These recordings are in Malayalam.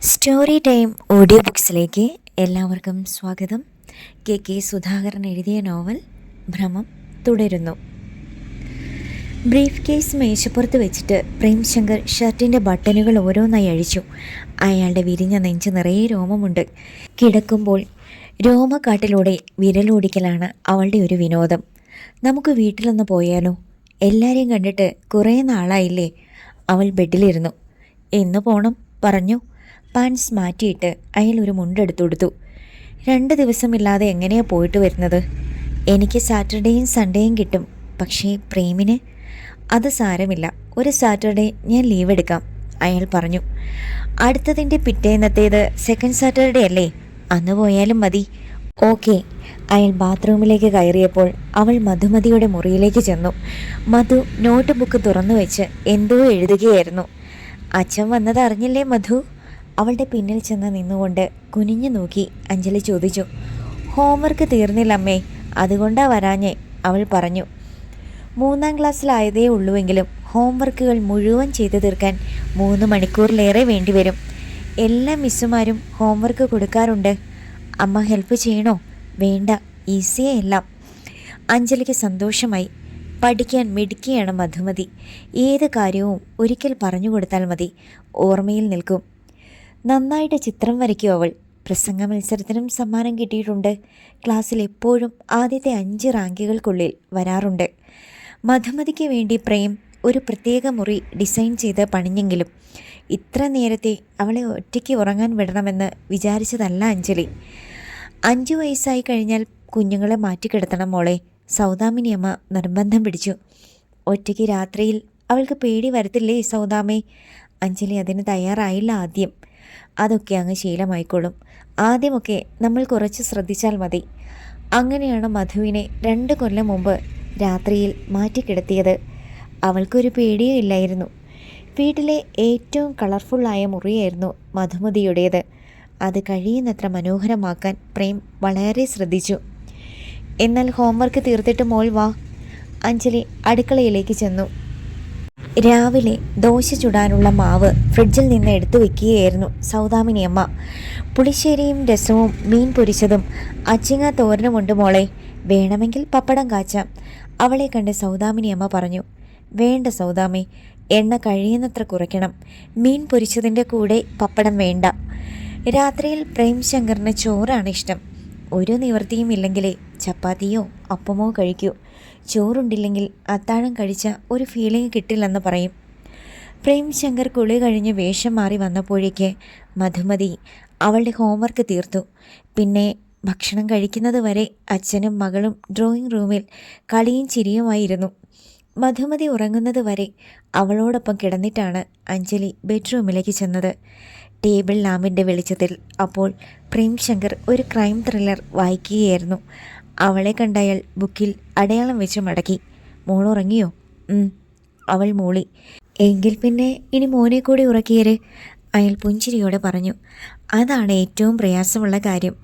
സ്റ്റോറി ടൈം ഓഡിയോ ബുക്സിലേക്ക് എല്ലാവർക്കും സ്വാഗതം. കെ സുധാകരൻ എഴുതിയ നോവൽ ഭ്രമം തുടരുന്നു. ബ്രീഫ് കേസ് മേശപ്പുറത്ത് വെച്ചിട്ട് പ്രേംശങ്കർ ഷർട്ടിൻ്റെ ബട്ടണുകൾ ഓരോന്നായി അഴിച്ചു. അയാളുടെ വിരിഞ്ഞ നെഞ്ച് നിറയെ രോമമുണ്ട്. കിടക്കുമ്പോൾ രോമക്കാട്ടിലൂടെ വിരലോടിക്കലാണ് അവളുടെ ഒരു വിനോദം. നമുക്ക് വീട്ടിലൊന്ന് പോയാലോ? എല്ലാവരെയും കണ്ടിട്ട് കുറേ നാളായില്ലേ? അവൾ ബെഡിലിരുന്നു. എന്ന് പോണം പറഞ്ഞു. പാൻസ് മാറ്റിയിട്ട് അയാൾ ഒരു മുണ്ടെടുത്തു കൊടുത്തു. 2 ദിവസമില്ലാതെ എങ്ങനെയാ പോയിട്ട് വരുന്നത്? എനിക്ക് സാറ്റർഡേയും സൺഡേയും കിട്ടും. പക്ഷേ പ്രേമിന് അത് സാരമില്ല, ഒരു സാറ്റർഡേ ഞാൻ ലീവ് എടുക്കാം, അയാൾ പറഞ്ഞു. അടുത്തതിൻ്റെ പിറ്റേന്നത്തേത് സെക്കൻഡ് സാറ്റർഡേ അല്ലേ? അന്ന് പോയാലും മതി. ഓക്കെ. അയാൾ ബാത്റൂമിലേക്ക് കയറിയപ്പോൾ അവൾ മധുമതിയുടെ മുറിയിലേക്ക് ചെന്നു. മധു നോട്ട് ബുക്ക് തുറന്നു വെച്ച് എന്തോ എഴുതുകയായിരുന്നു. അച്ഛൻ വന്നത് അറിഞ്ഞില്ലേ മധു? അവളുടെ പിന്നിൽ ചെന്ന് നിന്നുകൊണ്ട് കുനിഞ്ഞു നോക്കി അഞ്ജലി ചോദിച്ചു. ഹോംവർക്ക് തീർന്നില്ല അമ്മേ, അതുകൊണ്ടാ വരാഞ്ഞേ, അവൾ പറഞ്ഞു. 3ാം ക്ലാസ്സിലായതേ ഉള്ളുവെങ്കിലും ഹോംവർക്കുകൾ മുഴുവൻ ചെയ്തു തീർക്കാൻ 3 മണിക്കൂറിലേറെ വേണ്ടിവരും. എല്ലാ മിസ്സുമാരും ഹോംവർക്ക് കൊടുക്കാറുണ്ട്. അമ്മ ഹെൽപ്പ് ചെയ്യണോ? വേണ്ട, ഈസിയേ എല്ലാം. അഞ്ജലിക്ക് സന്തോഷമായി. പഠിക്കാൻ മിടുക്കിയാണ് മധുമതി. ഏത് കാര്യവും ഒരിക്കൽ പറഞ്ഞു കൊടുത്താൽ മതി, ഓർമ്മയിൽ നിൽക്കും. നന്നായിട്ട് ചിത്രം വരയ്ക്കും അവൾ. പ്രസംഗ മത്സരത്തിനും സമ്മാനം കിട്ടിയിട്ടുണ്ട്. ക്ലാസ്സിൽ എപ്പോഴും ആദ്യത്തെ 5 റാങ്കുകൾക്കുള്ളിൽ വരാറുണ്ട്. മധുമതിക്ക് വേണ്ടി പ്രേം ഒരു പ്രത്യേക മുറി ഡിസൈൻ ചെയ്ത് പണിഞ്ഞെങ്കിലും ഇത്ര നേരത്തെ അവളെ ഒറ്റയ്ക്ക് ഉറങ്ങാൻ വിടണമെന്ന് വിചാരിച്ചതല്ല അഞ്ജലി. 5 വയസ്സായി കഴിഞ്ഞാൽ കുഞ്ഞുങ്ങളെ മാറ്റിക്കിടത്തണം മോളെ, സൗദാമിനി അമ്മ നിർബന്ധം പിടിച്ചു. ഒറ്റയ്ക്ക് രാത്രിയിൽ അവൾക്ക് പേടി വരത്തില്ലേ സൗദാമേ? അഞ്ജലി അതിന് തയ്യാറായില്ല ആദ്യം. അതൊക്കെ അങ്ങ് ശീലമായിക്കോളും. ആദ്യമൊക്കെ നമ്മൾ കുറച്ച് ശ്രദ്ധിച്ചാൽ മതി. അങ്ങനെയാണ് മധുവിനെ 2 കൊല്ലം മുമ്പ് രാത്രിയിൽ മാറ്റിക്കിടത്തിയത്. അവൾക്കൊരു പേടിയും ഇല്ലായിരുന്നു. വീട്ടിലെ ഏറ്റവും കളർഫുള്ളായ മുറിയായിരുന്നു മധുമതിയുടേത്. അത് കഴിയുന്നത്ര മനോഹരമാക്കാൻ പ്രേം വളരെ ശ്രദ്ധിച്ചു. എന്നാൽ ഹോംവർക്ക് തീർത്തിട്ട് മോൾ വാ. അഞ്ജലി അടുക്കളയിലേക്ക് ചെന്നു. രാവിലെ ദോശ ചുടാനുള്ള മാവ് ഫ്രിഡ്ജിൽ നിന്ന് എടുത്തു വയ്ക്കുകയായിരുന്നു സൗദാമിനി അമ്മ. പുളിശ്ശേരിയും രസവും മീൻ പൊരിച്ചതും അച്ചിങ്ങ തോരനുമുണ്ട് മോളെ, വേണമെങ്കിൽ പപ്പടം കാച്ചാം, അവളെ കണ്ട് സൗദാമിനി അമ്മ പറഞ്ഞു. വേണ്ട സൗദാമി, എണ്ണ കഴിയുന്നത്ര കുറയ്ക്കണം. മീൻ പൊരിച്ചതിൻ്റെ കൂടെ പപ്പടം വേണ്ട. രാത്രിയിൽ പ്രേംശങ്കറിന് ചോറാണ് ഇഷ്ടം. ഒരു നിവൃത്തിയും ഇല്ലെങ്കിലേ ചപ്പാത്തിയോ അപ്പമോ കഴിക്കൂ. ചോറുണ്ടില്ലെങ്കിൽ അത്താഴം കഴിച്ച ഒരു ഫീലിംഗ് കിട്ടില്ലെന്ന് പറയും. പ്രേംശങ്കർ കുളി കഴിഞ്ഞ് വേഷം മാറി വന്നപ്പോഴേക്ക് മധുമതി അവളുടെ ഹോംവർക്ക് തീർത്തു. പിന്നെ ഭക്ഷണം കഴിക്കുന്നത് വരെ അച്ഛനും മകളും ഡ്രോയിങ് റൂമിൽ കളിയും ചിരിയുമായിരുന്നു. മധുമതി ഉറങ്ങുന്നത് വരെ അവളോടൊപ്പം കിടന്നിട്ടാണ് അഞ്ജലി ബെഡ്റൂമിലേക്ക് ചെന്നത്. ടേബിൾ ലാമ്പിൻ്റെ വെളിച്ചത്തിൽ അപ്പോൾ പ്രേംശങ്കർ ഒരു ക്രൈം ത്രില്ലർ വായിക്കുകയായിരുന്നു. അവളെ കണ്ടയാൾ ബുക്കിൽ അടയാളം വെച്ച് മടക്കി. മോളുറങ്ങിയോ? അവൾ മൂളി. എങ്കിൽ പിന്നെ ഇനി മോനെ കൂടി ഉറക്കിയേര്, അയാൾ പുഞ്ചിരിയോടെ പറഞ്ഞു. അതാണ് ഏറ്റവും പ്രയാസമുള്ള കാര്യം,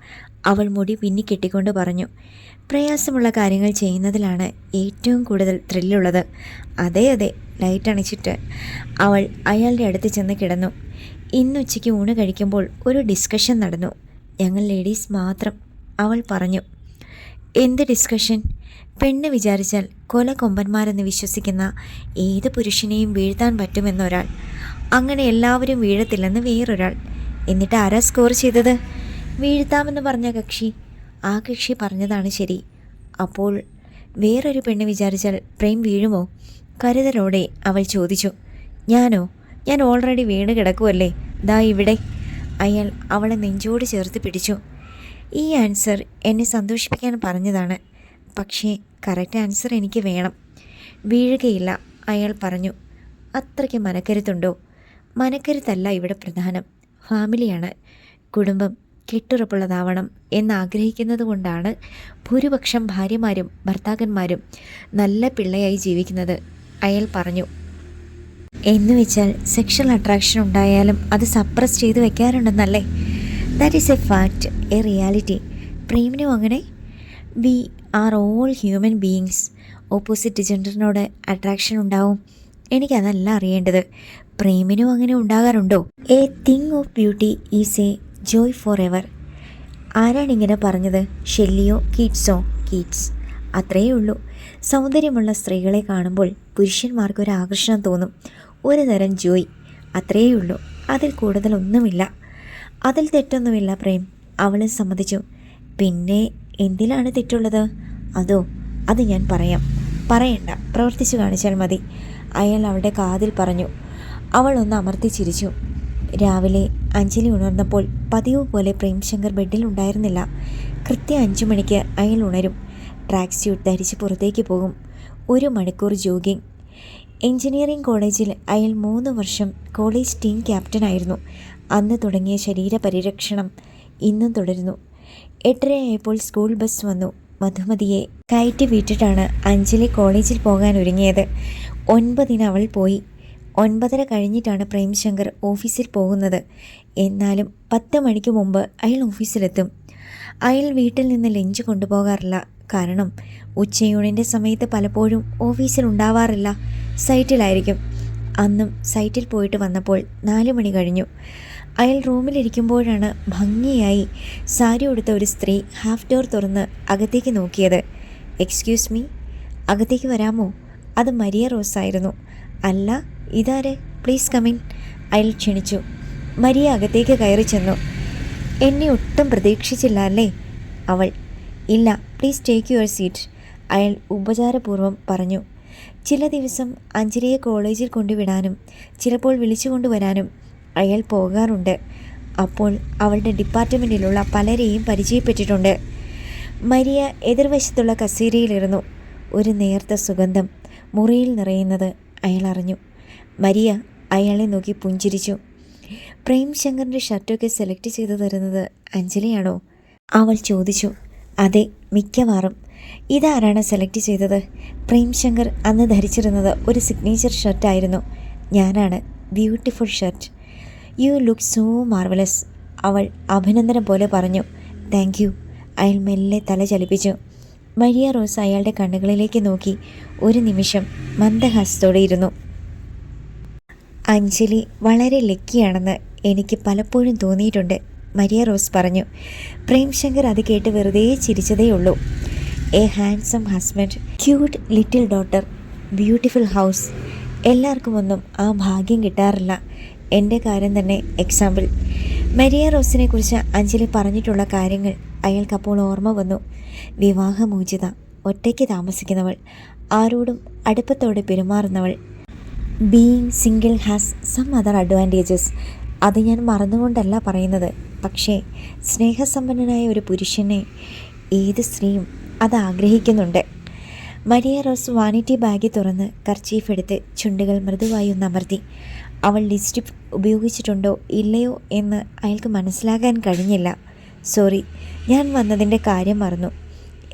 അവൾ മുടി പിന്നിക്കെട്ടിക്കൊണ്ട് പറഞ്ഞു. പ്രയാസമുള്ള കാര്യങ്ങൾ ചെയ്യുന്നതിലാണ് ഏറ്റവും കൂടുതൽ ത്രില്ലുള്ളത്. അതെ അതെ, ലൈറ്റ് അണിച്ചിട്ട് അവൾ അയാളുടെ അടുത്ത് ചെന്ന് കിടന്നു. ഇന്നുച്ചയ്ക്ക് ഊണ് കഴിക്കുമ്പോൾ ഒരു ഡിസ്കഷൻ നടന്നു. ഞങ്ങൾ ലേഡീസ് മാത്രം, അവൾ പറഞ്ഞു. എന്ത് ഡിസ്കഷൻ? പെണ്ണ് വിചാരിച്ചാൽ കൊല കൊമ്പന്മാരെന്ന് വിശ്വസിക്കുന്ന ഏത് പുരുഷനെയും വീഴ്ത്താൻ പറ്റുമെന്നൊരാൾ, അങ്ങനെ എല്ലാവരും വീഴത്തില്ലെന്ന് വേറൊരാൾ. എന്നിട്ട് ആരാ സ്കോർ ചെയ്തത്? വീഴ്ത്താമെന്ന് പറഞ്ഞ കക്ഷി. ആ കക്ഷി പറഞ്ഞതാണ് ശരി. അപ്പോൾ വേറൊരു പെണ്ണ് വിചാരിച്ചാൽ പ്രേം വീഴുമോ? കരുതലോടെ അവൾ ചോദിച്ചു. ഞാനോ? ഞാൻ ഓൾറെഡി വീണ് കിടക്കുമല്ലേ, ദാ ഇവിടെ. അയാൾ അവളെ നെഞ്ചോട് ചേർത്ത് പിടിച്ചു. ഈ ആൻസർ എന്നെ സന്തോഷിപ്പിക്കാൻ പറഞ്ഞതാണ്, പക്ഷേ കറക്റ്റ് ആൻസർ എനിക്ക് വേണം. വീഴുകയില്ല, അയാൾ പറഞ്ഞു. അത്രയ്ക്ക് മനക്കരുത്തുണ്ടോ? മനക്കരുത്തല്ല ഇവിടെ പ്രധാനം, ഫാമിലിയാണ്. കുടുംബം കെട്ടുറപ്പുള്ളതാവണം എന്നാഗ്രഹിക്കുന്നത് കൊണ്ടാണ് ഭൂരിപക്ഷം ഭാര്യമാരും ഭർത്താക്കന്മാരും നല്ല പിള്ളയായി ജീവിക്കുന്നത്, അയാൾ പറഞ്ഞു. എന്നുവെച്ചാൽ സെക്ഷൽ അട്രാക്ഷൻ ഉണ്ടായാലും അത് സപ്രസ് ചെയ്ത് വെക്കാറുണ്ടെന്നല്ലേ? That is a fact, a reality. പ്രേമിനും അങ്ങനെ. We are all human beings. Opposite ജെൻഡറിനോട് അട്രാക്ഷൻ ഉണ്ടാവും. എനിക്കതല്ല അറിയേണ്ടത്. പ്രേമിനും അങ്ങനെ ഉണ്ടാകാറുണ്ടോ? A thing of beauty is a joy for ever. ആരാണിങ്ങനെ പറഞ്ഞത്? ഷെല്ലിയോ കീറ്റ്സോ? കീറ്റ്സ്. അത്രയേ ഉള്ളൂ. സൗന്ദര്യമുള്ള സ്ത്രീകളെ കാണുമ്പോൾ പുരുഷന്മാർക്കൊരു ആകർഷണം തോന്നും. ഒരു തരം ജോയ്. അത്രയേ ഉള്ളൂ. അതിൽ കൂടുതലൊന്നുമില്ല. അതിൽ തെറ്റൊന്നുമില്ല പ്രേം. അവളും സമ്മതിച്ചു. പിന്നെ എന്തിലാണ് തെറ്റുള്ളത്? അതോ, അത് ഞാൻ പറയാം. പറയണ്ട, പ്രവർത്തിച്ചു കാണിച്ചാൽ മതി, അയാൾ അവളുടെ കാതിൽ പറഞ്ഞു. അവൾ ഒന്ന് അമർത്തി ചിരിച്ചു. രാവിലെ അഞ്ജലി ഉണർന്നപ്പോൾ പതിവ് പോലെ പ്രേംശങ്കർ ബെഡിൽ ഉണ്ടായിരുന്നില്ല. കൃത്യം 5 മണിക്ക് അയാൾ ഉണരും. ട്രാക്ക് സ്യൂട്ട് ധരിച്ച് പുറത്തേക്ക് പോകും. 1 മണിക്കൂർ ജോഗിങ്. എഞ്ചിനീയറിംഗ് കോളേജിൽ അയാൾ 3 വർഷം കോളേജ് ടീം ക്യാപ്റ്റനായിരുന്നു. അന്ന് തുടങ്ങിയ ശരീരപരിരക്ഷണം ഇന്നും തുടരുന്നു. 8:30 ആയപ്പോൾ സ്കൂൾ ബസ് വന്നു. മധുമതിയെ കയറ്റി വിട്ടിട്ടാണ് അഞ്ജലി കോളേജിൽ പോകാൻ ഒരുങ്ങിയത്. 9-ന് അവൾ പോയി. 9:30 കഴിഞ്ഞിട്ടാണ് പ്രേംശങ്കർ ഓഫീസിൽ പോകുന്നത്. എന്നാലും 10 മണിക്ക് മുമ്പ് അയാൾ ഓഫീസിലെത്തും. അയാൾ വീട്ടിൽ നിന്ന് ലഞ്ച് കൊണ്ടുപോകാറില്ല. കാരണം ഉച്ചയൂണിൻ്റെ സമയത്ത് പലപ്പോഴും ഓഫീസിൽ ഉണ്ടാവാറില്ല, സൈറ്റിലായിരിക്കും. അന്നും സൈറ്റിൽ പോയിട്ട് വന്നപ്പോൾ 4 മണി കഴിഞ്ഞു. അയാൾ റൂമിലിരിക്കുമ്പോഴാണ് ഭംഗിയായി സാരി ഉടുത്ത ഒരു സ്ത്രീ ഹാഫ് ഡോർ തുറന്ന് അകത്തേക്ക് നോക്കിയത്. എക്സ്ക്യൂസ് മീ, അകത്തേക്ക് വരാമോ? അത് മരിയ റോസ് ആയിരുന്നു. അല്ല, ഇതാരെ? Please come in. അയാൾ ക്ഷണിച്ചു. മരിയ അകത്തേക്ക് കയറി ചെന്നു. എന്നെ ഒട്ടും പ്രതീക്ഷിച്ചില്ല അല്ലേ? അവൾ. ഇല്ല, പ്ലീസ് ടേക്ക് യുവർ സീറ്റ്, അയാൾ ഉപചാരപൂർവ്വം പറഞ്ഞു. ചില ദിവസം അഞ്ജലിയെ കോളേജിൽ കൊണ്ടുവിടാനും ചിലപ്പോൾ വിളിച്ചു കൊണ്ടുവരാനും അയാൾ പോകാറുണ്ട്. അപ്പോൾ അവളുടെ ഡിപ്പാർട്ട്മെൻറ്റിലുള്ള പലരെയും പരിചയപ്പെട്ടിട്ടുണ്ട്. മരിയ എതിർവശത്തുള്ള കസേരയിലിരുന്നു. ഒരു നേർത്ത സുഗന്ധം മുറിയിൽ നിറയുന്നത് അയാൾ അറിഞ്ഞു. മരിയ അയാളെ നോക്കി പുഞ്ചിരിച്ചു. പ്രേംശങ്കറിൻ്റെ ഷർട്ടൊക്കെ സെലക്ട് ചെയ്തു തരുന്നത് അഞ്ജലിയാണോ? അവൾ ചോദിച്ചു. അതെ, മിക്കവാറും. ഇതാരാണ് സെലക്ട് ചെയ്തത്? പ്രേംശങ്കർ അന്ന് ധരിച്ചിരുന്നത് ഒരു സിഗ്നേച്ചർ ഷർട്ടായിരുന്നു. ഞാനാണ്. Beautiful shirt. You look so marvellous, അവൾ അഭിനന്ദനം പോലെ പറഞ്ഞു. താങ്ക് യു, അയാൾ മെല്ലെ തല ചലിപ്പിച്ചു. മരിയ റോസ് അയാളുടെ കണ്ണുകളിലേക്ക് നോക്കി ഒരു നിമിഷം മന്ദഹാസത്തോടെ ഇരുന്നു. അഞ്ജലി വളരെ ലക്കിയാണെന്ന് എനിക്ക് പലപ്പോഴും തോന്നിയിട്ടുണ്ട്, മരിയ റോസ് പറഞ്ഞു. പ്രേംശങ്കർ അത് കേട്ട് വെറുതെ ചിരിച്ചതേയുള്ളൂ. A handsome husband, cute little daughter, beautiful house. എല്ലാവർക്കും ഒന്നും ആ ഭാഗ്യം കിട്ടാറില്ല. എൻ്റെ കാര്യം തന്നെ എക്സാമ്പിൾ. മരിയ റോസിനെ കുറിച്ച് അഞ്ജലി പറഞ്ഞിട്ടുള്ള കാര്യങ്ങൾ അയാൾക്കപ്പോൾ ഓർമ്മ വന്നു. വിവാഹമോചിത, ഒറ്റയ്ക്ക് താമസിക്കുന്നവൾ, ആരോടും അടുപ്പത്തോടെ പെരുമാറുന്നവൾ. Being single has some other advantages. അത് ഞാൻ മറന്നുകൊണ്ടല്ല പറയുന്നത്. പക്ഷേ സ്നേഹസമ്പന്നനായ ഒരു പുരുഷനെ ഏത് സ്ത്രീയും അത് ആഗ്രഹിക്കുന്നുണ്ട്. മരിയ റോസ് വാനിറ്റി ബാഗ് തുറന്ന് കർച്ചീഫ് എടുത്ത് ചുണ്ടുകൾ മൃദുവായി ഒന്ന് അമർത്തി. അവൾ ലിപ്സ്റ്റിക് ഉപയോഗിച്ചിട്ടുണ്ടോ ഇല്ലയോ എന്ന് അയാൾക്ക് മനസ്സിലാക്കാൻ കഴിഞ്ഞില്ല. സോറി, ഞാൻ വന്നതിൻ്റെ കാര്യം മറന്നു.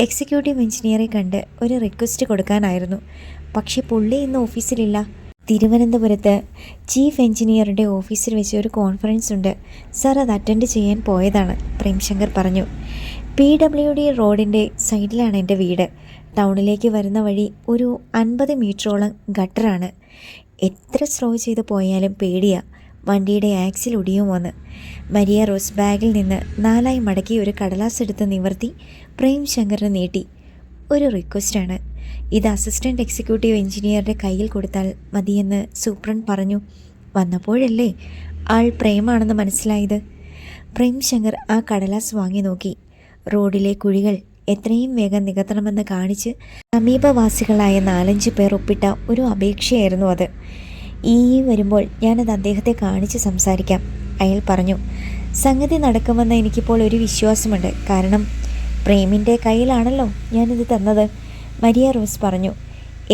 എക്സിക്യൂട്ടീവ് എഞ്ചിനീയറെ കണ്ട് ഒരു റിക്വസ്റ്റ് കൊടുക്കാനായിരുന്നു. പക്ഷേ പുള്ളി ഇന്ന് ഓഫീസിലില്ല. തിരുവനന്തപുരത്ത് ചീഫ് എഞ്ചിനീയറുടെ ഓഫീസിൽ വെച്ച് ഒരു കോൺഫറൻസ് ഉണ്ട് സാർ, അത് അറ്റൻഡ് ചെയ്യാൻ പോയതാണ്, പ്രേംശങ്കർ പറഞ്ഞു. PWD റോഡിൻ്റെ സൈഡിലാണ് എൻ്റെ വീട്. ടൗണിലേക്ക് വരുന്ന വഴി ഒരു 50 മീറ്ററോളം ഗട്ടറാണ്. എത്ര സ്ലോ ചെയ്ത് പോയാലും പേടിയാ, വണ്ടിയുടെ ആക്സിൽ ഒടിയുമോന്ന്. മരിയ റോസ് ബാഗിൽ നിന്ന് 4 മടക്കി ഒരു കടലാസ് എടുത്ത് നിവർത്തി പ്രേംശങ്കറിന് നീട്ടി. ഒരു റിക്വസ്റ്റാണ്. ഇത് അസിസ്റ്റൻറ്റ് എക്സിക്യൂട്ടീവ് എഞ്ചിനീയറുടെ കയ്യിൽ കൊടുത്താൽ മതിയെന്ന് സൂപ്രണ്ട് പറഞ്ഞു. വന്നപ്പോഴല്ലേ ആൾ പ്രേമാണെന്ന് മനസ്സിലായത്. പ്രേംശങ്കർ ആ കടലാസ് വാങ്ങി നോക്കി. റോഡിലെ കുഴികൾ എത്രയും വേഗം നികത്തണമെന്ന് കാണിച്ച് സമീപവാസികളായ 4-5 പേർ ഒപ്പിട്ട ഒരു അപേക്ഷയായിരുന്നു അത്. വരുമ്പോൾ ഞാനത് അദ്ദേഹത്തെ കാണിച്ച് സംസാരിക്കാം, അയാൾ പറഞ്ഞു. സംഗതി നടക്കുമെന്ന് എനിക്കിപ്പോൾ ഒരു വിശ്വാസമുണ്ട്. കാരണം പ്രേമിൻ്റെ കയ്യിലാണല്ലോ ഞാനിത് തന്നത്, മരിയ റോസ് പറഞ്ഞു.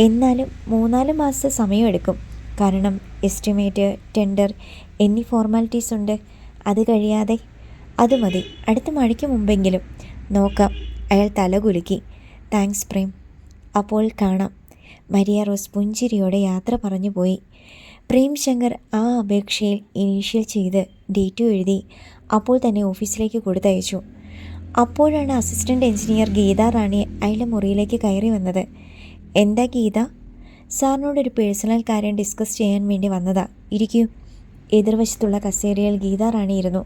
എന്നാലും 3-4 മാസത്തെ സമയമെടുക്കും. കാരണം എസ്റ്റിമേറ്റ്, ടെൻഡർ എന്നീ ഫോർമാലിറ്റീസ് ഉണ്ട്. അത് കഴിയാതെ. അത് മതി, അടുത്ത മഴയ്ക്ക് മുമ്പെങ്കിലും നോക്കാം, അയാൾ തലകുലുക്കി. താങ്ക്സ് പ്രേം, അപ്പോൾ കാണാം. മരിയ റോസ് പുഞ്ചിരിയോടെ യാത്ര പറഞ്ഞു പോയി. പ്രേംശങ്കർ ആ അപേക്ഷയിൽ ഇനീഷ്യൽ ചെയ്ത് ഡേറ്റും എഴുതി അപ്പോൾ തന്നെ ഓഫീസിലേക്ക് കൊടുത്തയച്ചു. അപ്പോഴാണ് അസിസ്റ്റൻ്റ് എഞ്ചിനീയർ ഗീത റാണി അയാളുടെ മുറിയിലേക്ക് കയറി വന്നത്. എന്താ ഗീത? സാറിനോടൊരു പേഴ്സണൽ കാര്യം ഡിസ്കസ് ചെയ്യാൻ വേണ്ടി വന്നതാ, ഇരിക്കൂ. എതിർവശത്തുള്ള കസേരയിൽ ഗീതാറാണി ഇരുന്നു.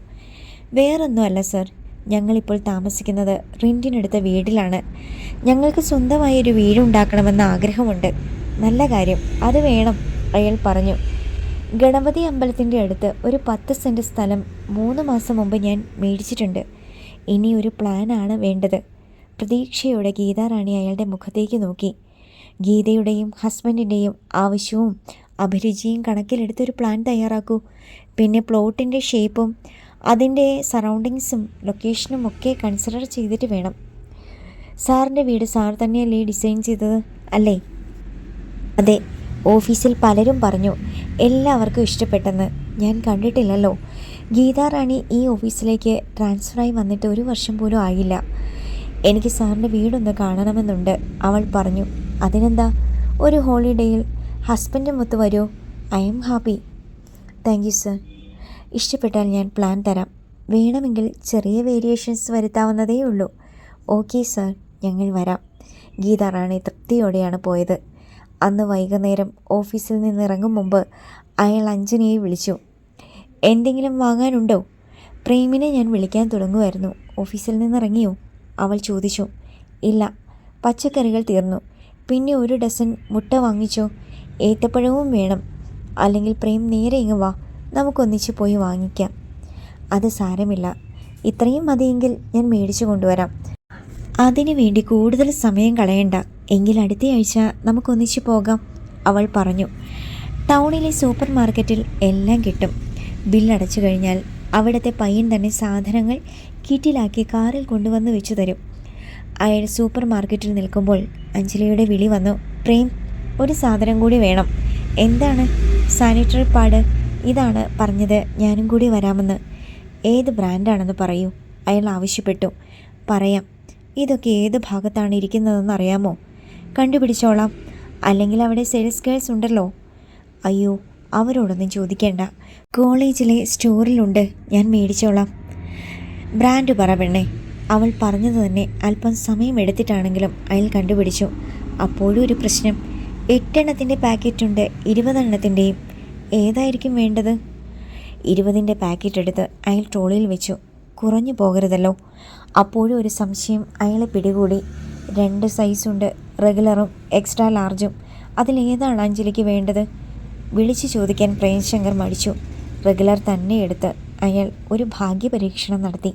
വേറൊന്നുമല്ല സർ, ഞങ്ങളിപ്പോൾ താമസിക്കുന്നത് റെൻറ്റിനെടുത്ത വീട്ടിലാണ്. ഞങ്ങൾക്ക് സ്വന്തമായി ഒരു വീടുണ്ടാക്കണമെന്ന ആഗ്രഹമുണ്ട്. നല്ല കാര്യം, അത് വേണം, അയാൾ പറഞ്ഞു. ഗണപതി അമ്പലത്തിൻ്റെ അടുത്ത് ഒരു 10 സെൻറ്റ് സ്ഥലം 3 മാസം മുമ്പ് ഞാൻ മേടിച്ചിട്ടുണ്ട്. ഇനി ഒരു പ്ലാനാണ് വേണ്ടത്. പ്രതീക്ഷയോടെ ഗീതാറാണി അയാളുടെ മുഖത്തേക്ക് നോക്കി. ഗീതയുടെയും ഹസ്ബൻഡിൻ്റെയും ആവശ്യവും അഭിരുചിയും കണക്കിലെടുത്തൊരു പ്ലാൻ തയ്യാറാക്കൂ. പിന്നെ പ്ലോട്ടിൻ്റെ ഷേപ്പും അതിൻ്റെ സറൗണ്ടിങ്സും ലൊക്കേഷനും ഒക്കെ കൺസിഡർ ചെയ്തിട്ട് വേണം. സാറിൻ്റെ വീട് സാർ തന്നെയല്ലേ ഡിസൈൻ ചെയ്തത്, അല്ലേ? അതെ. ഓഫീസിൽ പലരും പറഞ്ഞു എല്ലാവർക്കും ഇഷ്ടപ്പെട്ടെന്ന്. ഞാൻ കണ്ടിട്ടില്ലല്ലോ. ഗീതാറാണി ഈ ഓഫീസിലേക്ക് ട്രാൻസ്ഫറായി വന്നിട്ട് 1 വർഷം പോലും ആയില്ല. എനിക്ക് സാറിൻ്റെ വീടൊന്ന് കാണണമെന്നുണ്ട്, അവൾ പറഞ്ഞു. അതിനെന്താ, ഒരു ഹോളിഡേയിൽ ഹസ്ബൻഡുമൊത്ത് വരുമോ? I am happy. Thank you sir. ഇഷ്ടപ്പെട്ടാൽ ഞാൻ പ്ലാൻ തരാം. വേണമെങ്കിൽ ചെറിയ വേരിയേഷൻസ് വരുത്താവുന്നതേ ഉള്ളൂ. ഓക്കെ സർ, ഞങ്ങൾ വരാം. ഗീതാറാണി തൃപ്തിയോടെയാണ് പോയത്. അന്ന് വൈകുന്നേരം ഓഫീസിൽ നിന്നിറങ്ങും മുമ്പ് അയാൾ അഞ്ജനയെ വിളിച്ചു. എന്തെങ്കിലും വാങ്ങാനുണ്ടോ? പ്രേമിനെ ഞാൻ വിളിക്കാൻ തുടങ്ങുമായിരുന്നു. ഓഫീസിൽ നിന്നിറങ്ങിയോ? അവൾ ചോദിച്ചു. ഇല്ല, പച്ചക്കറികൾ തീർന്നു. പിന്നെ 1 ഡസൻ മുട്ട വാങ്ങിച്ചോ? ഏത്തപ്പഴവും വേണം. അല്ലെങ്കിൽ പ്രേം നേരെ ഇങ്ങ് വാ, നമുക്കൊന്നിച്ച് പോയി വാങ്ങിക്കാം. അത് സാരമില്ല, ഇത്രയും മതിയെങ്കിൽ ഞാൻ മേടിച്ചു കൊണ്ടുവരാം. അതിനു വേണ്ടി കൂടുതൽ സമയം കളയണ്ട. എങ്കിൽ അടുത്തയാഴ്ച നമുക്കൊന്നിച്ച് പോകാം, അവൾ പറഞ്ഞു. ടൗണിലെ സൂപ്പർ മാർക്കറ്റിൽ എല്ലാം കിട്ടും. ബില്ലടച്ചു കഴിഞ്ഞാൽ അവിടുത്തെ പയ്യൻ തന്നെ സാധനങ്ങൾ കിറ്റിലാക്കി കാറിൽ കൊണ്ടുവന്ന് വെച്ചു തരും. അയാൾ സൂപ്പർ മാർക്കറ്റിൽ നിൽക്കുമ്പോൾ അഞ്ജലിയുടെ വിളി വന്നു. പ്രേം, ഒരു സാധനം കൂടി വേണം. എന്താണ്? Sanitary pad. ഇതാണ് പറഞ്ഞത് ഞാനും കൂടി വരാമെന്ന്. ഏത് ബ്രാൻഡാണെന്ന് പറയൂ, അയാൾ ആവശ്യപ്പെട്ടു. പറയാം. ഇതൊക്കെ ഏത് ഭാഗത്താണ് ഇരിക്കുന്നതെന്ന് അറിയാമോ? കണ്ടുപിടിച്ചോളാം. അല്ലെങ്കിൽ അവിടെ സെയിൽസ് ഗേൾസ് ഉണ്ടല്ലോ. അയ്യോ, അവരോടൊന്നും ചോദിക്കേണ്ട. കോളേജിലെ സ്റ്റോറിലുണ്ട്, ഞാൻ മേടിച്ചോളാം. ബ്രാൻഡ് പറ പെണ്ണേ. അവൾ പറഞ്ഞത് തന്നെ അല്പം സമയമെടുത്തിട്ടാണെങ്കിലും അയാൾ കണ്ടുപിടിച്ചു. അപ്പോഴും ഒരു പ്രശ്നം. 8 എണ്ണത്തിൻ്റെ പാക്കറ്റുണ്ട്, 20 എണ്ണത്തിൻ്റെയും. ഏതായിരിക്കും വേണ്ടത്? 20ൻ്റെ പാക്കറ്റ് എടുത്ത് അയാൾ ട്രോളിയിൽ വെച്ചു. കുറഞ്ഞു പോകരുതല്ലോ. അപ്പോഴും ഒരു സംശയം അയാളെ പിടികൂടി. 2 സൈസുണ്ട്, റെഗുലറും എക്സ്ട്രാ ലാർജും. അതിലേതാണ് അഞ്ജലിക്ക് വേണ്ടത്? വിളിച്ചു ചോദിക്കാൻ പ്രേംശങ്കർ മടിച്ചു. റെഗുലർ തന്നെ എടുത്ത് അയാൾ ഒരു ഭാഗ്യപരീക്ഷണം നടത്തി.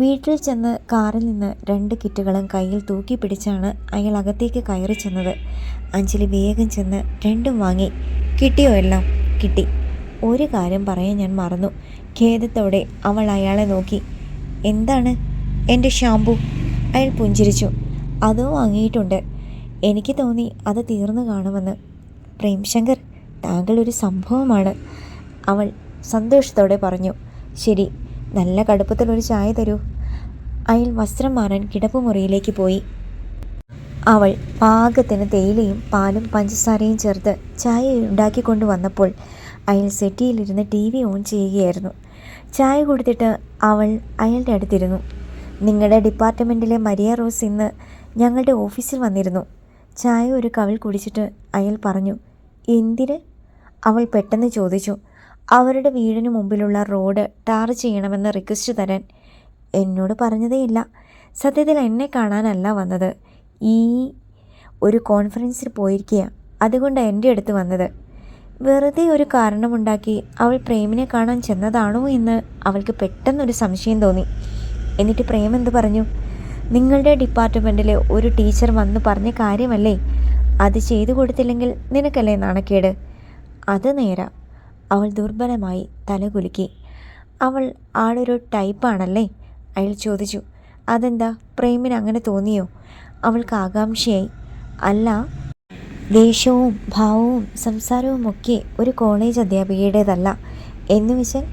വീട്ടിൽ ചെന്ന് കാറിൽ നിന്ന് 2 കിറ്റുകളും കയ്യിൽ തൂക്കി പിടിച്ചാണ് അയാൾ അകത്തേക്ക് കയറി ചെന്നത്. അഞ്ജലി വേഗം ചെന്ന് 2ഉം വാങ്ങി. കിട്ടിയോ? എല്ലാം കിട്ടി. ഒരു കാര്യം പറയാൻ ഞാൻ മറന്നു. ഖേദത്തോടെ അവൾ അയാളെ നോക്കി. എന്താണ്? എൻ്റെ ഷാമ്പു. അയാൾ പുഞ്ചിരിച്ചു. അതോ വാങ്ങിയിട്ടുണ്ട്. എനിക്ക് തോന്നി അത് തീർന്നു കാണുമെന്ന്. പ്രേംശങ്കർ, താങ്കൾ ഒരു സംഭവമാണ്, അവൾ സന്തോഷത്തോടെ പറഞ്ഞു. ശരി, നല്ല കടുപ്പത്തിലൊരു ചായ തരൂ. അയാൾ വസ്ത്രം മാറാൻ കിടപ്പുമുറിയിലേക്ക് പോയി. അവൾ പാകത്തിന് തേയിലയും പാലും പഞ്ചസാരയും ചേർത്ത് ചായ ഉണ്ടാക്കിക്കൊണ്ട് വന്നപ്പോൾ അയാൾ സെറ്റിയിലിരുന്ന് TV ഓൺ ചെയ്യുകയായിരുന്നു. ചായ കൊടുത്തിട്ട് അവൾ അയാളുടെ അടുത്തിരുന്നു. നിങ്ങളുടെ ഡിപ്പാർട്ട്മെൻറ്റിലെ മരിയ റോസ് ഇന്ന് ഞങ്ങളുടെ ഓഫീസിൽ വന്നിരുന്നു. ചായ ഒരു കവിൾ കുടിച്ചിട്ട് അയാൾ പറഞ്ഞു. എന്തിന്? അവൾ പെട്ടെന്ന് ചോദിച്ചു. അവരുടെ വീടിന് മുമ്പിലുള്ള റോഡ് ടാർ ചെയ്യണമെന്ന് റിക്വസ്റ്റ് തരാൻ. എന്നോട് പറഞ്ഞതേയില്ല. സത്യത്തിൽ എന്നെ കാണാനല്ല വന്നത്. ഒരു കോൺഫറൻസിൽ പോയിരിക്കുക, അതുകൊണ്ടാണ് എൻ്റെ അടുത്ത് വന്നത്. വെറുതെ ഒരു കാരണമുണ്ടാക്കി അവൾ പ്രേമിനെ കാണാൻ ചെന്നതാണോ എന്ന് അവൾക്ക് പെട്ടെന്നൊരു സംശയം തോന്നി. എന്നിട്ട് പ്രേം എന്ത് പറഞ്ഞു? നിങ്ങളുടെ ഡിപ്പാർട്ട്മെൻറ്റിലെ ഒരു ടീച്ചർ വന്ന് പറഞ്ഞ കാര്യമല്ലേ? അത് ചെയ്തു കൊടുത്തില്ലെങ്കിൽ നിനക്കല്ലേ നാണക്കേട്? അത് നേരാ. അവൾ ദുർബലമായി തലകുലുക്കി. അവൾ ആളൊരു ടൈപ്പാണല്ലേ? അയാൾ ചോദിച്ചു. അതെന്താ, പ്രേമിന് അങ്ങനെ തോന്നിയോ? അവൾക്ക് ആകാംക്ഷയായി. അല്ല, ദേഷ്യവും ഭാവവും സംസാരവും ഒക്കെ ഒരു കോളേജ് അധ്യാപികയുടേതല്ല. എന്നുവെച്ചാൽ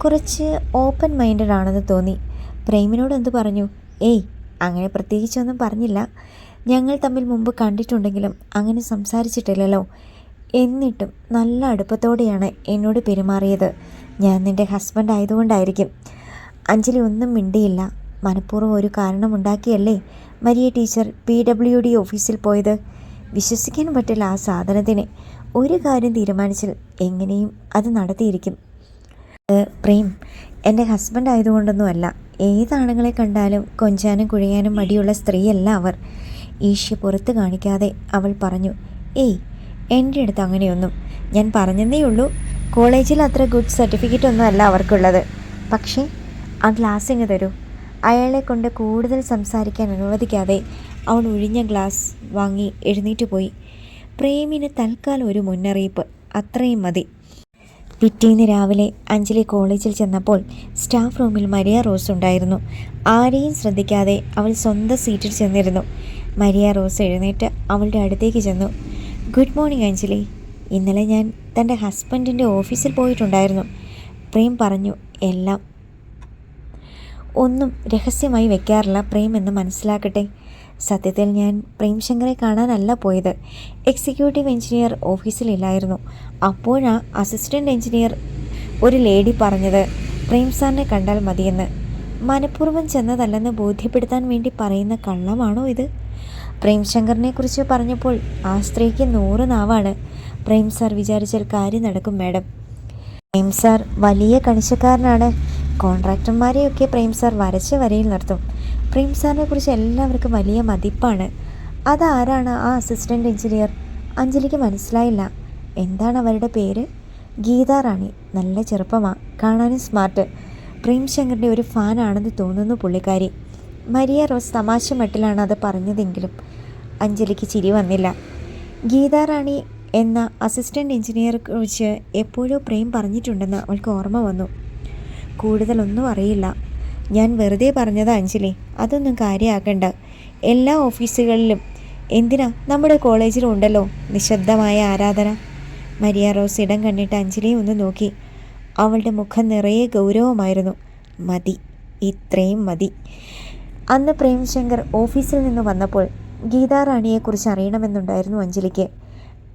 കുറച്ച് ഓപ്പൺ മൈൻഡഡ് ആണെന്ന് തോന്നി. പ്രേമിനോട് എന്ത് പറഞ്ഞു? ഏയ്, അങ്ങനെ പ്രത്യേകിച്ചൊന്നും പറഞ്ഞില്ല. ഞങ്ങൾ തമ്മിൽ മുമ്പ് കണ്ടിട്ടുണ്ടെങ്കിലും അങ്ങനെ സംസാരിച്ചിട്ടില്ലല്ലോ. എന്നിട്ടും നല്ല അടുപ്പത്തോടെയാണ് എന്നോട് പെരുമാറിയത്. ഞാൻ നിൻ്റെ ഹസ്ബൻഡ് ആയതുകൊണ്ടായിരിക്കും. അഞ്ജലി ഒന്നും മിണ്ടിയില്ല. മനഃപൂർവ്വം ഒരു കാരണമുണ്ടാക്കിയല്ലേ മരിയ ടീച്ചർ PWD ഓഫീസിൽ പോയത്? വിശ്വസിക്കാൻ പറ്റില്ല ആ സാധനത്തിന്. ഒരു കാര്യം തീരുമാനിച്ചാൽ എങ്ങനെയും അത് നടത്തിയിരിക്കും. പ്രേം എൻ്റെ ഹസ്ബൻഡ് ആയതുകൊണ്ടൊന്നുമല്ല. ഏതാണുങ്ങളെ കണ്ടാലും കൊഞ്ചാനും കുഴിയാനും മടിയുള്ള സ്ത്രീയല്ല അവർ. ഈശ്യ പുറത്ത് കാണിക്കാതെ അവൾ പറഞ്ഞു. ഏയ്, എൻ്റെ അടുത്ത് അങ്ങനെയൊന്നും. ഞാൻ പറഞ്ഞതേ ഉള്ളൂ. കോളേജിൽ അത്ര ഗുഡ് സർട്ടിഫിക്കറ്റ് ഒന്നും അല്ല അവർക്കുള്ളത്. പക്ഷേ ആ ഗ്ലാസ് ഇങ്ങ് തരൂ. അയാളെ കൊണ്ട് കൂടുതൽ സംസാരിക്കാൻ അനുവദിക്കാതെ അവൾ ഒഴിഞ്ഞ ഗ്ലാസ് വാങ്ങി എഴുന്നേറ്റ് പോയി. പ്രേമിന് തൽക്കാലം ഒരു മുന്നറിയിപ്പ്, അത്രയും മതി. പിറ്റേന്ന് രാവിലെ അഞ്ജലി കോളേജിൽ ചെന്നപ്പോൾ സ്റ്റാഫ് റൂമിൽ മരിയ റോസ് ഉണ്ടായിരുന്നു. ആരെയും ശ്രദ്ധിക്കാതെ അവൾ സ്വന്തം സീറ്റിൽ ചെന്നിരുന്നു. മരിയ റോസ് എഴുന്നേറ്റ് അവളുടെ അടുത്തേക്ക് ചെന്നു. Good morning Anjali. ഇന്നലെ ഞാൻ തൻ്റെ ഹസ്ബൻഡിൻ്റെ ഓഫീസിൽ പോയിട്ടുണ്ടായിരുന്നു. പ്രേം പറഞ്ഞു. എല്ലാം ഒന്നും രഹസ്യമായി വെക്കാറില്ല പ്രേം എന്ന് മനസ്സിലാക്കട്ടെ. സത്യത്തിൽ ഞാൻ പ്രേംശങ്കറെ കാണാനല്ല പോയത്. എക്സിക്യൂട്ടീവ് എഞ്ചിനീയർ ഓഫീസിലില്ലായിരുന്നു. അപ്പോഴാ അസിസ്റ്റൻ്റ് എഞ്ചിനീയർ ഒരു ലേഡി പറഞ്ഞത് പ്രേം സാറിനെ കണ്ടാൽ മതിയെന്ന്. മനഃപൂർവ്വം ചെന്നതല്ലെന്ന് ബോധ്യപ്പെടുത്താൻ വേണ്ടി പറയുന്ന കള്ളമാണോ ഇത്? പ്രേംശങ്കറിനെ കുറിച്ച് പറഞ്ഞപ്പോൾ ആ സ്ത്രീക്ക് 100 നാവാണ്. പ്രേം സാർ വിചാരിച്ചാൽ കാര്യം നടക്കും മാഡം. പ്രേം സാർ വലിയ കണിശക്കാരനാണ്. കോൺട്രാക്ടർമാരെയൊക്കെ പ്രേം സാർ വരച്ച വരയിൽ നിർത്തും. പ്രേം സാറിനെ കുറിച്ച് എല്ലാവർക്കും വലിയ മതിപ്പാണ്. അതാരാണ് ആ അസിസ്റ്റൻ്റ് എഞ്ചിനീയർ? അഞ്ജലിക്ക് മനസ്സിലായില്ല. എന്താണ് അവരുടെ പേര്? ഗീതാ റാണി. നല്ല ചെറുപ്പമാണ്, കാണാനും സ്മാർട്ട്. പ്രേംശങ്കറിൻ്റെ ഒരു ഫാനാണെന്ന് തോന്നുന്നു പുള്ളിക്കാരി. മരിയ റോസ് തമാശ മട്ടിലാണ് അത് പറഞ്ഞതെങ്കിലും അഞ്ജലിക്ക് ചിരി വന്നില്ല. ഗീതാ റാണി എന്ന അസിസ്റ്റൻ്റ് എഞ്ചിനീയറെ കുറിച്ച് എപ്പോഴോ പ്രേം പറഞ്ഞിട്ടുണ്ടെന്ന് അവൾക്ക് ഓർമ്മ വന്നു. കൂടുതലൊന്നും അറിയില്ല. ഞാൻ വെറുതെ പറഞ്ഞതാ അഞ്ജലി, അതൊന്നും കാര്യമാക്കണ്ട. എല്ലാ ഓഫീസുകളിലും, എന്തിനാ നമ്മുടെ കോളേജിലും ഉണ്ടല്ലോ നിശബ്ദമായ ആരാധന. മരിയ റോസ് ഇടം കണ്ടിട്ട് അഞ്ജലിയെ ഒന്ന് നോക്കി. അവളുടെ മുഖം നിറയെ ഗൗരവമായിരുന്നു. മതി, ഇത്രയും മതി. അന്ന് പ്രേംശങ്കർ ഓഫീസിൽ നിന്ന് വന്നപ്പോൾ ഗീതാ റാണിയെക്കുറിച്ച് അറിയണമെന്നുണ്ടായിരുന്നു അഞ്ജലിക്ക്.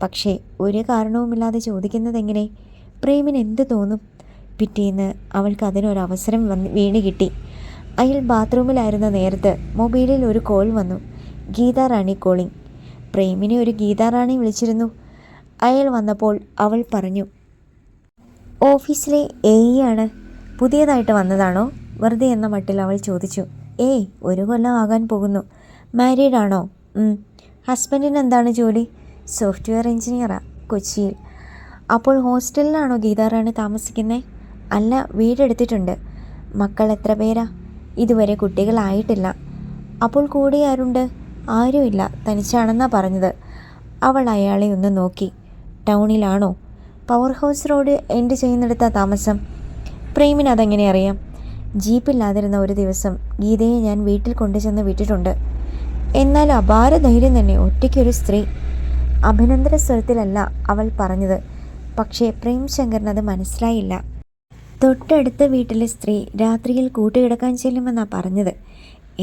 പക്ഷേ ഒരു കാരണവുമില്ലാതെ ചോദിക്കുന്നതെങ്ങനെ? പ്രേമിന് എന്ത് തോന്നും? പിറ്റേന്ന് അവൾക്ക് അതിനൊരവസരം വീണ് കിട്ടി. അയാൾ ബാത്റൂമിലായിരുന്ന നേരത്ത് മൊബൈലിൽ ഒരു കോൾ വന്നു. ഗീതാ റാണി കോളിംഗ്. പ്രേമിനെ ഒരു ഗീതാ റാണി വിളിച്ചിരുന്നു. അയാൾ വന്നപ്പോൾ അവൾ പറഞ്ഞു, ഓഫീസിലെ AE ആണ്. പുതിയതായിട്ട് വന്നതാണോ? വെറുതെ എന്ന മട്ടിൽ അവൾ ചോദിച്ചു. ഏയ്, 1 കൊല്ലം ആകാൻ പോകുന്നു. മാരീഡ് ആണോ? ഹസ്ബൻഡിന് എന്താണ് ജോലി? സോഫ്റ്റ്വെയർ എഞ്ചിനീയറാ, കൊച്ചിയിൽ. അപ്പോൾ ഹോസ്റ്റലിലാണോ ഗീതാ റാണി താമസിക്കുന്നത്? അല്ല, വീടെടുത്തിട്ടുണ്ട്. മക്കൾ എത്ര പേരാ? ഇതുവരെ കുട്ടികളായിട്ടില്ല. അപ്പോൾ കൂടെ ആരുണ്ട്? ആരുമില്ല, തനിച്ചാണെന്നാ പറഞ്ഞത്. അവൾ അയാളെ ഒന്ന് നോക്കി. ടൗണിലാണോ? പവർ ഹൗസ് റോഡ് എൻഡ് ചെയ്യുന്നിടത്താ താമസം. പ്രേമിന് അതെങ്ങനെ അറിയാം? ജീപ്പില്ലാതിരുന്ന ഒരു ദിവസം ഗീതയെ ഞാൻ വീട്ടിൽ കൊണ്ടുചെന്ന് വിട്ടിട്ടുണ്ട്. എന്നാൽ അപാര ധൈര്യം തന്നെ, ഒറ്റയ്ക്കൊരു സ്ത്രീ. അഭിനന്ദന സ്വരത്തിലല്ല അവൾ പറഞ്ഞത്. പക്ഷേ പ്രേംശങ്കറിനത് മനസ്സിലായില്ല. തൊട്ടടുത്ത വീട്ടിലെ സ്ത്രീ രാത്രിയിൽ കൂട്ടുകിടക്കാൻ ചെല്ലുമെന്നാണ് പറഞ്ഞത്.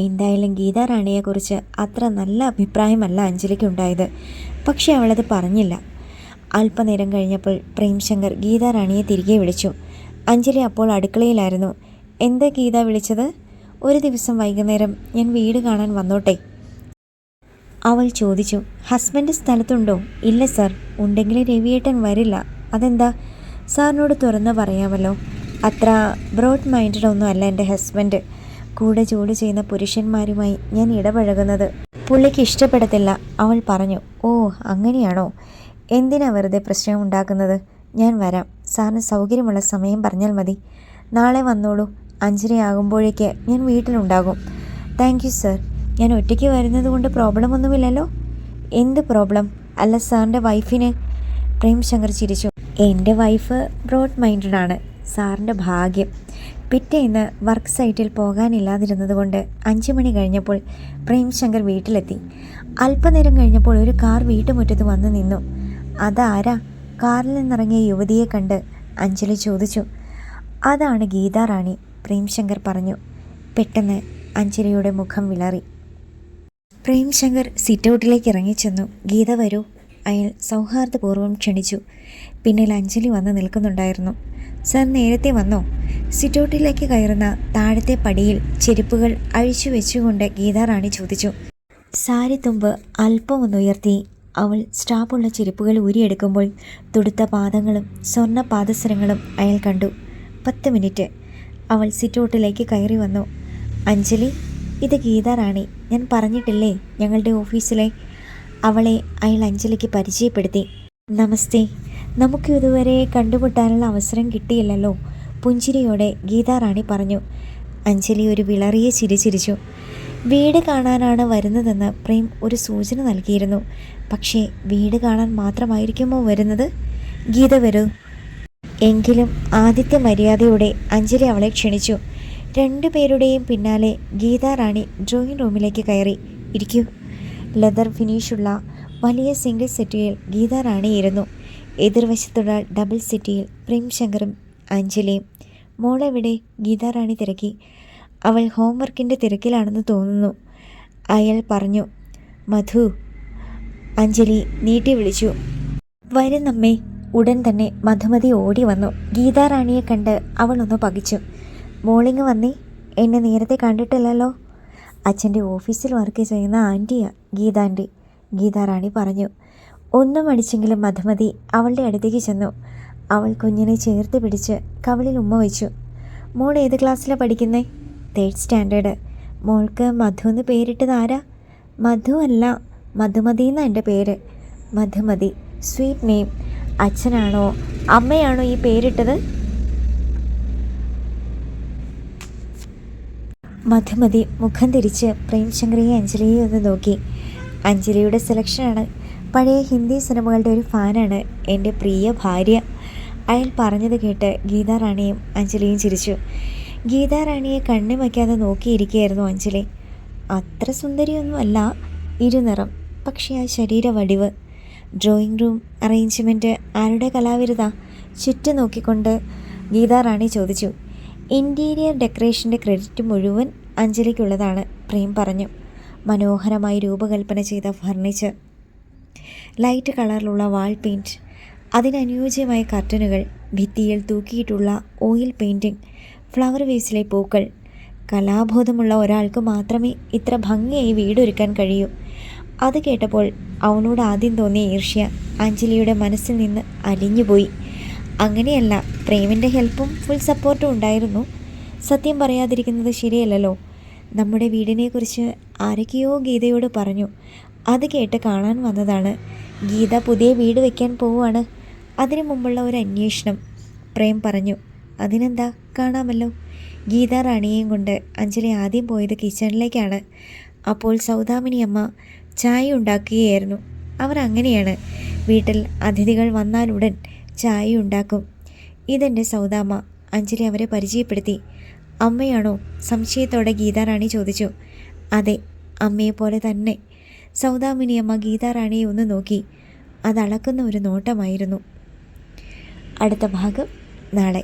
എന്തായാലും ഗീതാ റാണിയെക്കുറിച്ച് അത്ര നല്ല അഭിപ്രായമല്ല അഞ്ജലിക്കുണ്ടായത്. പക്ഷേ അവളത് പറഞ്ഞില്ല. അല്പനേരം കഴിഞ്ഞപ്പോൾ പ്രേംശങ്കർ ഗീതാ റാണിയെ തിരികെ വിളിച്ചു. അഞ്ജലി അപ്പോൾ അടുക്കളയിലായിരുന്നു. എന്താ ഗീത വിളിച്ചത്? ഒരു ദിവസം വൈകുന്നേരം ഞാൻ വീട് കാണാൻ വന്നോട്ടെ? അവൾ ചോദിച്ചു. ഹസ്ബൻഡ് സ്ഥലത്തുണ്ടോ? ഇല്ല സാർ. ഉണ്ടെങ്കിൽ രവിയേട്ടൻ വരില്ല. അതെന്താ? സാറിനോട് തുറന്ന് പറയാമല്ലോ. അത്ര ബ്രോഡ് മൈൻഡഡ് ഒന്നും അല്ല എൻ്റെ ഹസ്ബൻഡ്. കൂടെ ജോലി ചെയ്യുന്ന പുരുഷന്മാരുമായി ഞാൻ ഇടപഴകുന്നത് പുള്ളിക്ക് ഇഷ്ടപ്പെടത്തില്ല, അവൾ പറഞ്ഞു. ഓ, അങ്ങനെയാണോ? എന്തിനാ വെറുതെ പ്രശ്നം ഉണ്ടാക്കുന്നത്? ഞാൻ വരാം. സാറിന് സൗകര്യമുള്ള സമയം പറഞ്ഞാൽ മതി. നാളെ വന്നോളൂ. 5:30 ആകുമ്പോഴേക്ക് ഞാൻ വീട്ടിലുണ്ടാകും. Thank you sir. ഞാൻ ഒറ്റയ്ക്ക് വരുന്നത് കൊണ്ട് പ്രോബ്ലം ഒന്നുമില്ലല്ലോ? എന്ത് പ്രോബ്ലം? അല്ല, സാറിൻ്റെ വൈഫിന്? പ്രേംശങ്കർ ചിരിച്ചു. എൻ്റെ വൈഫ് ബ്രോഡ് മൈൻഡഡ് ആണ്. സാറിൻ്റെ ഭാഗ്യം. പിറ്റേന്ന് വർക്ക് സൈറ്റിൽ പോകാനില്ലാതിരുന്നത് കൊണ്ട് 5 മണി കഴിഞ്ഞപ്പോൾ പ്രേംശങ്കർ വീട്ടിലെത്തി. അല്പനേരം കഴിഞ്ഞപ്പോൾ ഒരു കാർ വീട്ടുമുറ്റത്ത് വന്ന് നിന്നു. അതാരാ? കാറിൽ നിന്നിറങ്ങിയ യുവതിയെ കണ്ട് അഞ്ജലി ചോദിച്ചു. അതാണ് ഗീതാ റാണി, പ്രേംശങ്കർ പറഞ്ഞു. പെട്ടെന്ന് അഞ്ജലിയുടെ മുഖം വിളറി. പ്രേംശങ്കർ സിറ്റൗട്ടിലേക്ക് ഇറങ്ങിച്ചെന്നു. ഗീത വരൂ, അയാൾ സൗഹാർദ്ദപൂർവ്വം ക്ഷണിച്ചു. പിന്നിൽ അഞ്ജലി വന്ന് നിൽക്കുന്നുണ്ടായിരുന്നു. സാർ നേരത്തെ വന്നോ? സിറ്റൗട്ടിലേക്ക് കയറുന്ന താഴത്തെ പടിയിൽ ചെരുപ്പുകൾ അഴിച്ചു വെച്ചുകൊണ്ട് ഗീതാ റാണി ചോദിച്ചു. സാരി തുമ്പ് അല്പം ഒന്നുയർത്തി അവൾ സ്ട്രാപ്പുള്ള ചെരുപ്പുകൾ ഊരിയെടുക്കുമ്പോൾ തുടുത്ത പാദങ്ങളും സ്വർണ്ണ പാദസരങ്ങളും അയാൾ കണ്ടു. 10 മിനിറ്റ്. അവൾ സിറ്റൗട്ടിലേക്ക് കയറി വന്നു. അഞ്ജലി, ഇത് ഗീതാ റാണി. ഞാൻ പറഞ്ഞിട്ടില്ലേ ഞങ്ങളുടെ ഓഫീസിലെ. അവളെ അയാൾ അഞ്ജലിക്ക് പരിചയപ്പെടുത്തി. നമസ്തേ. നമുക്ക് ഇതുവരെ കണ്ടുമുട്ടാനുള്ള അവസരം കിട്ടിയില്ലല്ലോ, പുഞ്ചിരിയോടെ ഗീതാ റാണി പറഞ്ഞു. അഞ്ജലി ഒരു വിളറിയ ചിരി ചിരിച്ചു. വീട് കാണാനാണ് വരുന്നതെന്ന് പ്രേം ഒരു സൂചന നൽകിയിരുന്നു. പക്ഷേ വീട് കാണാൻ മാത്രമായിരിക്കുമോ വരുന്നത്? ഗീത വരൂ. എങ്കിലും ആദിത്യ മര്യാദയോടെ അഞ്ജലി അവളെ ക്ഷണിച്ചു. 2 പേരുടെയും പിന്നാലെ ഗീതാ റാണി ഡ്രോയിങ് റൂമിലേക്ക് കയറി. ഇരിക്കൂ. ലെതർ ഫിനിഷുള്ള വലിയ സിംഗിൾ സെറ്റിയിൽ ഗീതാ റാണി ഇരുന്നു. എതിർവശത്തുള്ള ഡബിൾ സെറ്റിയിൽ പ്രേംശങ്കറും അഞ്ജലിയും. മോളെവിടെ? ഗീതാ റാണി തിരക്കി. അവൾ ഹോംവർക്കിൻ്റെ തിരക്കിലാണെന്ന് തോന്നുന്നു, അയാൾ പറഞ്ഞു. മധു, അഞ്ജലി നീട്ടി വിളിച്ചു. വരുന്നമ്മേ. ഉടൻ തന്നെ മധുമതി ഓടി വന്നു. ഗീതാ റാണിയെ കണ്ട് അവളൊന്ന് പകിച്ചു. മോളിങ് വന്നേ. എന്നെ നേരത്തെ കണ്ടിട്ടില്ലല്ലോ. അച്ഛൻ്റെ ഓഫീസിൽ വർക്ക് ചെയ്യുന്ന ആൻറ്റിയാ ഗീതാൻറ്റി, ഗീതാ റാണി പറഞ്ഞു. ഒന്നും അടിച്ചെങ്കിലും മധുമതി അവളുടെ അടുത്തേക്ക് ചെന്നു. അവൾ കുഞ്ഞിനെ ചേർത്ത് പിടിച്ച് കവിളിൽ ഉമ്മ വെച്ചു. മോൾ ഏത് ക്ലാസ്സിലാണ് പഠിക്കുന്നേ? 3rd standard. മോൾക്ക് മധു എന്ന് പേരിട്ടത് ആരാ? മധു അല്ല, മധുമതി എന്നാണ് എൻ്റെ പേര്. Madhumathi, sweet name. അച്ഛനാണോ അമ്മയാണോ ഈ പേരിട്ടത്? മധുമതി മുഖം തിരിച്ച് പ്രേംശങ്കറിയെ അഞ്ജലിയെ ഒന്ന് നോക്കി. അഞ്ജലിയുടെ സെലക്ഷനാണ്. പഴയ ഹിന്ദി സിനിമകളുടെ ഒരു ഫാനാണ് എൻ്റെ പ്രിയ ഭാര്യ. അയാൾ പറഞ്ഞത് കേട്ട് ഗീതാ റാണിയും അഞ്ജലിയും ചിരിച്ചു. ഗീതാ റാണിയെ കണ്ണു വയ്ക്കാതെ നോക്കിയിരിക്കുകയായിരുന്നു അഞ്ജലി. അത്ര സുന്ദരിയൊന്നുമല്ല, ഇരുനിറം, പക്ഷേ ആ ശരീര വടിവ്. ഡ്രോയിങ് റൂം അറേഞ്ച്മെൻറ്റ് ആരുടെ കലാവിരുതാ? ചുറ്റും നോക്കിക്കൊണ്ട് ഗീതാ റാണി ചോദിച്ചു. ഇൻറ്റീരിയർ ഡെക്കറേഷൻ്റെ ക്രെഡിറ്റ് മുഴുവൻ അഞ്ജലിക്കുള്ളതാണ്, പ്രേം പറഞ്ഞു. മനോഹരമായി രൂപകൽപ്പന ചെയ്ത ഫർണിച്ചർ, ലൈറ്റ് കളറിലുള്ള വാൾ പെയിൻറ്റ്, അതിനനുയോജ്യമായ കർട്ടനുകൾ, ഭിത്തിയിൽ തൂക്കിയിട്ടുള്ള ഓയിൽ പെയിൻറ്റിങ്, ഫ്ലവർ വേസിലെ പൂക്കൾ. കലാബോധമുള്ള ഒരാൾക്ക് മാത്രമേ ഇത്ര ഭംഗിയായി വീടൊരുക്കാൻ കഴിയൂ. അത് കേട്ടപ്പോൾ അവനോട് ആദ്യം തോന്നിയ ഈർഷ്യ അഞ്ജലിയുടെ മനസ്സിൽ നിന്ന് അലിഞ്ഞുപോയി. അങ്ങനെയല്ല, പ്രേമിൻ്റെ ഹെൽപ്പും ഫുൾ സപ്പോർട്ടും ഉണ്ടായിരുന്നു. സത്യം പറയാതിരിക്കുന്നത് ശരിയല്ലല്ലോ. നമ്മുടെ വീടിനെക്കുറിച്ച് ആരൊക്കെയോ ഗീതയോട് പറഞ്ഞു. അത് കേട്ട് കാണാൻ വന്നതാണ്. ഗീത പുതിയ വീട് വയ്ക്കാൻ പോവുകയാണ്. അതിനു മുമ്പുള്ള ഒരു അന്വേഷണം, പ്രേം പറഞ്ഞു. അതിനെന്താ, കാണാമല്ലോ. ഗീതാ റാണിയെയും കൊണ്ട് അഞ്ജലി ആദ്യം പോയത് കിച്ചണിലേക്കാണ്. അപ്പോൾ സൗദാമിനി അമ്മ ചായ ഉണ്ടാക്കുകയായിരുന്നു. അവർ അങ്ങനെയാണ്, വീട്ടിൽ അതിഥികൾ വന്നാലുടൻ ചായ ഉണ്ടാക്കും. ഇതെൻ്റെ സൗദാമ്മ. അഞ്ജലി അവരെ പരിചയപ്പെടുത്തി. അമ്മയാണോ? സംശയത്തോടെ ഗീതാ റാണി ചോദിച്ചു. അതെ, അമ്മയെപ്പോലെ തന്നെ. സൗദാമിനി അമ്മ ഗീതാ റാണിയെ ഒന്ന് നോക്കി. അതളക്കുന്ന ഒരു നോട്ടമായിരുന്നു. അടുത്ത ഭാഗം നാളെ.